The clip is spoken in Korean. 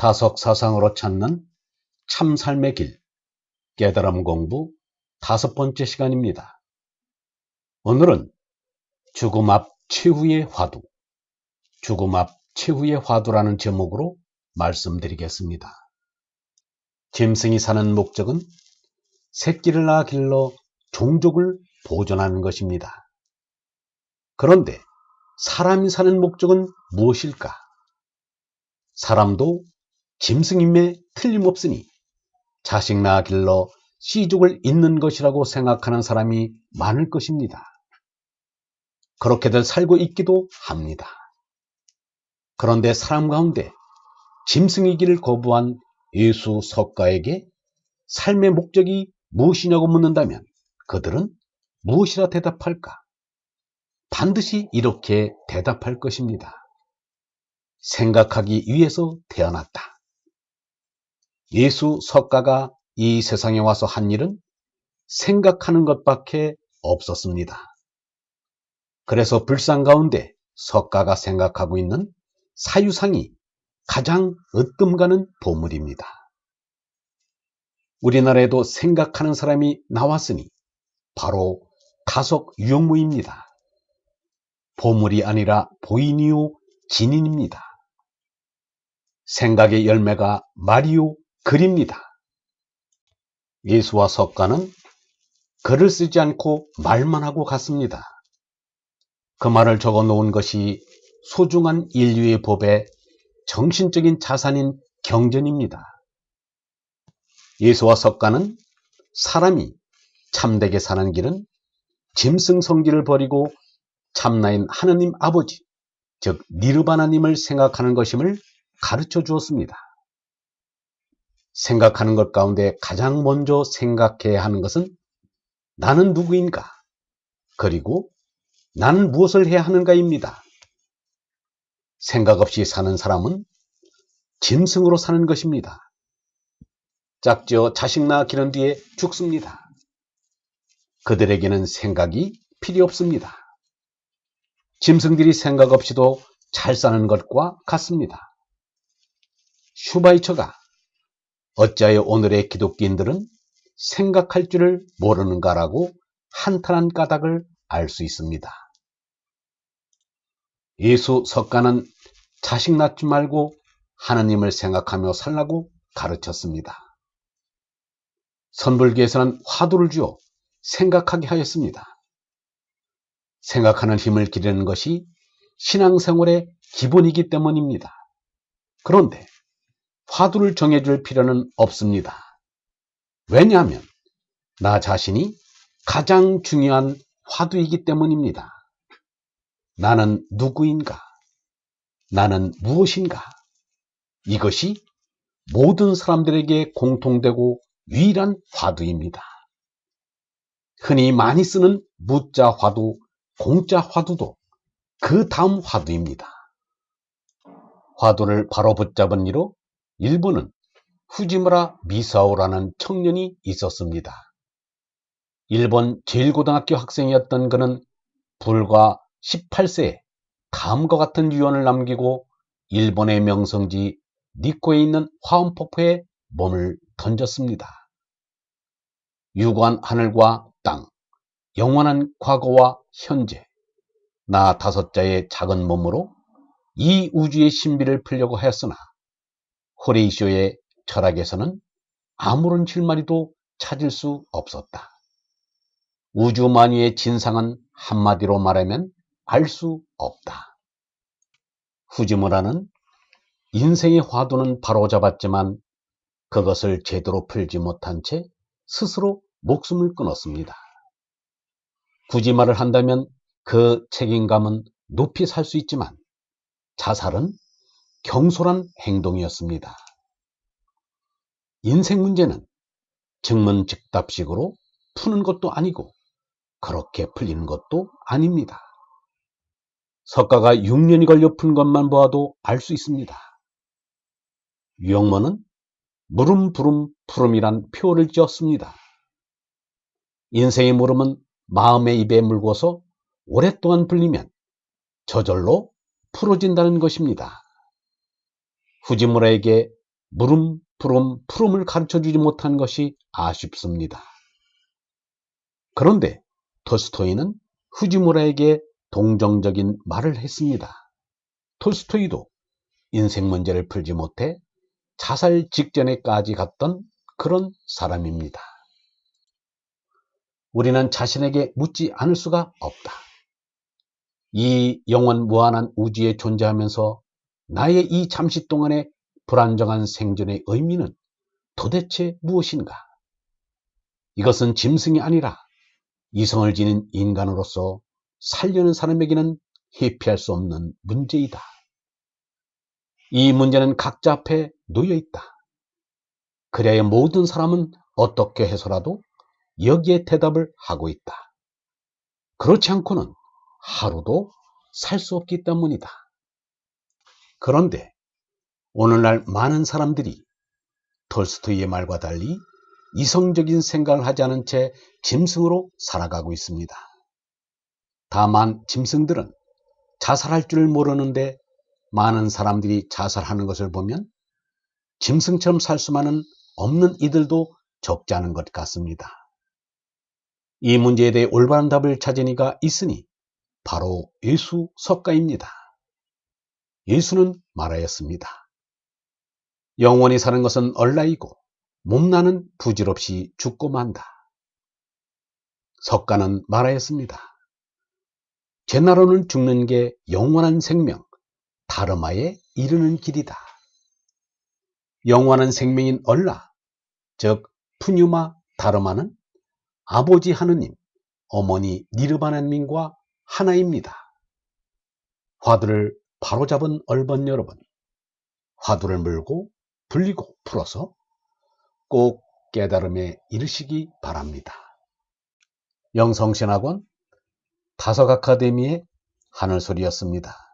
다석 사상으로 찾는 참 삶의 길, 깨달음 공부 5번째 시간입니다. 오늘은 죽음 앞 최후의 화두, 죽음 앞 최후의 화두라는 제목으로 말씀드리겠습니다. 짐승이 사는 목적은 새끼를 낳아 길러 종족을 보존하는 것입니다. 그런데 사람이 사는 목적은 무엇일까? 사람도 짐승임에 틀림없으니 자식 낳아 길러 씨족을 잇는 것이라고 생각하는 사람이 많을 것입니다. 그렇게들 살고 있기도 합니다. 그런데 사람 가운데 짐승이기를 거부한 예수 석가에게 삶의 목적이 무엇이냐고 묻는다면 그들은 무엇이라 대답할까? 반드시 이렇게 대답할 것입니다. 생각하기 위해서 태어났다. 예수 석가가 이 세상에 와서 한 일은 생각하는 것밖에 없었습니다. 그래서 불상 가운데 석가가 생각하고 있는 사유상이 가장 으뜸가는 보물입니다. 우리나라에도 생각하는 사람이 나왔으니 바로 다석 유영무입니다. 보물이 아니라 보이니오 진인입니다. 생각의 열매가 말이요 글입니다. 예수와 석가는 글을 쓰지 않고 말만 하고 갔습니다. 그 말을 적어 놓은 것이 소중한 인류의 법의 정신적인 자산인 경전입니다. 예수와 석가는 사람이 참되게 사는 길은 짐승 성질을 버리고 참나인 하느님 아버지, 즉 니르바나님을 생각하는 것임을 가르쳐 주었습니다. 생각하는 것 가운데 가장 먼저 생각해야 하는 것은 나는 누구인가? 그리고 나는 무엇을 해야 하는가입니다. 생각 없이 사는 사람은 짐승으로 사는 것입니다. 짝지어 자식 낳아 기른 뒤에 죽습니다. 그들에게는 생각이 필요 없습니다. 짐승들이 생각 없이도 잘 사는 것과 같습니다. 슈바이처가 어찌하여 오늘의 기독교인들은 생각할 줄을 모르는가라고 한탄한 까닭을 알 수 있습니다. 예수 석가는 자식 낳지 말고 하나님을 생각하며 살라고 가르쳤습니다. 선불교에서는 화두를 주어 생각하게 하였습니다. 생각하는 힘을 기르는 것이 신앙생활의 기본이기 때문입니다. 그런데 화두를 정해줄 필요는 없습니다. 왜냐하면 나 자신이 가장 중요한 화두이기 때문입니다. 나는 누구인가? 나는 무엇인가? 이것이 모든 사람들에게 공통되고 유일한 화두입니다. 흔히 많이 쓰는 무자 화두, 공자 화두도 그 다음 화두입니다. 화두를 바로 붙잡은 이로 일본은 후지무라 미사오라는 청년이 있었습니다. 일본 제1고등학교 학생이었던 그는 불과 18세에 다음과 같은 유언을 남기고 일본의 명성지 니코에 있는 화엄폭포에 몸을 던졌습니다. 유구한 하늘과 땅, 영원한 과거와 현재, 나 5자의 작은 몸으로 이 우주의 신비를 풀려고 하였으나 호레이쇼의 철학에서는 아무런 실마리도 찾을 수 없었다. 우주 만유의 진상은 한마디로 말하면 알 수 없다. 후지무라는 인생의 화두는 바로잡았지만 그것을 제대로 풀지 못한 채 스스로 목숨을 끊었습니다. 굳이 말을 한다면 그 책임감은 높이 살 수 있지만 자살은 경솔한 행동이었습니다. 인생 문제는 증문즉답식으로 푸는 것도 아니고 그렇게 풀리는 것도 아닙니다. 석가가 6년이 걸려 푼 것만 보아도 알 수 있습니다. 유영모는 물음부름 푸름이란 표를 지었습니다. 인생의 물음은 마음의 입에 물고서 오랫동안 불리면 저절로 풀어진다는 것입니다. 후지무라에게 푸름을 가르쳐주지 못한 것이 아쉽습니다. 그런데 톨스토이는 후지무라에게 동정적인 말을 했습니다. 톨스토이도 인생 문제를 풀지 못해 자살 직전에까지 갔던 그런 사람입니다. 우리는 자신에게 묻지 않을 수가 없다. 이 영원 무한한 우주에 존재하면서 나의 이 잠시 동안의 불안정한 생존의 의미는 도대체 무엇인가? 이것은 짐승이 아니라 이성을 지닌 인간으로서 살려는 사람에게는 회피할 수 없는 문제이다. 이 문제는 각자 앞에 놓여 있다. 그래야 모든 사람은 어떻게 해서라도 여기에 대답을 하고 있다. 그렇지 않고는 하루도 살 수 없기 때문이다. 그런데 오늘날 많은 사람들이 톨스토이의 말과 달리 이성적인 생각을 하지 않은 채 짐승으로 살아가고 있습니다. 다만 짐승들은 자살할 줄 모르는데 많은 사람들이 자살하는 것을 보면 짐승처럼 살 수만은 없는 이들도 적지 않은 것 같습니다. 이 문제에 대해 올바른 답을 찾은 이가 있으니 바로 예수 석가입니다. 예수는 말하였습니다. 영원히 사는 것은 얼라이고 몸나는 부질없이 죽고 만다. 석가는 말하였습니다. 제나로는 죽는 게 영원한 생명, 다르마에 이르는 길이다. 영원한 생명인 얼라, 즉 푸뉴마 다르마는 아버지 하느님, 어머니 니르바나님과 하나입니다. 화두를 바로잡은 얼번 여러분, 화두를 물고 불리고 풀어서 꼭 깨달음에 이르시기 바랍니다. 영성신학원 다석아카데미의 하늘소리였습니다.